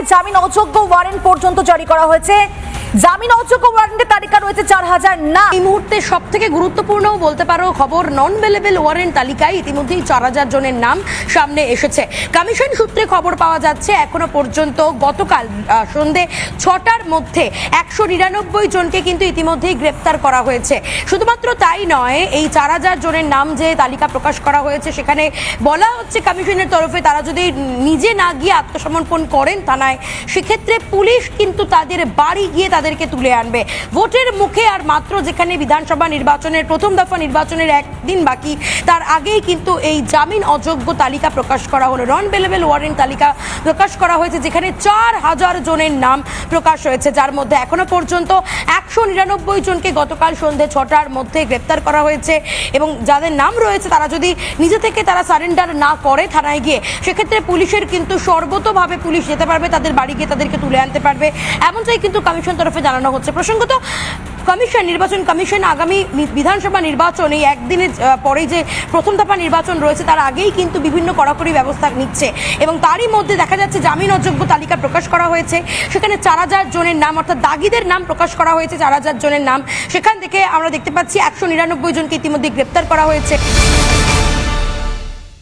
জামিন অযোগ্য ওয়ারেন্ট পর্যন্ত জারি করা হয়েছে। জামিন অযোগ্য ওয়ারেন্টের তালিকা রয়েছে 4000 নাম। এই মুহূর্তে সব থেকে গুরুত্বপূর্ণ বলতে পারো খবর, নন অ্যাভেলেবল ওয়ারেন্ট তালিকায় ইতিমধ্যেই 4000 জনের নাম সামনে এসেছে। কমিশন সূত্রে খবর পাওয়া যাচ্ছে এখনো পর্যন্ত গতকাল সন্ধে 6টার মধ্যে 199 জনকে কিন্তু ইতিমধ্যেই গ্রেপ্তার করা হয়েছে। শুধুমাত্র তাই নয়, এই 4000 জনের নাম যে তালিকা প্রকাশ করা হয়েছে সেখানে বলা হচ্ছে কমিশনের তরফে তারা যদি নিজে না গিয়ে আত্মসমর্পণ করেন থানায়, সেক্ষেত্রে পুলিশ কিন্তু তাদের বাড়ি গিয়ে তাদেরকে তুলে আনবে। ভোটের মুখে আর মাত্র যেখানে বিধানসভা নির্বাচনের প্রথম দফা নির্বাচনের একদিন বাকি, তার আগেই কিন্তু এই জামিন অযোগ্য তালিকা প্রকাশ করা হলো, নন অ্যাভেলেবল ওয়ারেন্ট তালিকা প্রকাশ করা হয়েছে, যেখানে 4000 জনের নাম প্রকাশ হয়েছে, যার মধ্যে এখনো পর্যন্ত 199 জনকে গতকাল সন্ধ্যে 6টার মধ্যে গ্রেপ্তার করা হয়েছে। এবং যাদের নাম রয়েছে তারা যদি নিজে থেকে তারা সারেন্ডার না করে থানায় গিয়ে, সেক্ষেত্রে পুলিশের কিন্তু সর্বতভাবে পুলিশ যেতে পারবে, তাদের বাড়ি গিয়ে তাদেরকে তুলে আনতে পারবে, এমনটাই কিন্তু কমিশন তরফে জানানো হচ্ছে। প্রসঙ্গত, নির্বাচন কমিশন আগামী বিধানসভা নির্বাচন এই একদিনের পরে যে প্রথম দফা নির্বাচন রয়েছে তার আগেই কিন্তু বিভিন্ন কড়াকড়ি ব্যবস্থা নিচ্ছে, এবং তারই মধ্যে দেখা যাচ্ছে জামিন অযোগ্য তালিকা প্রকাশ করা হয়েছে। সেখানে 4000 জনের নাম, অর্থাৎ দাগিদের নাম প্রকাশ করা হয়েছে, 4000 জনের নাম। সেখান থেকে আমরা দেখতে পাচ্ছি 199 জনকে ইতিমধ্যে গ্রেপ্তার করা হয়েছে।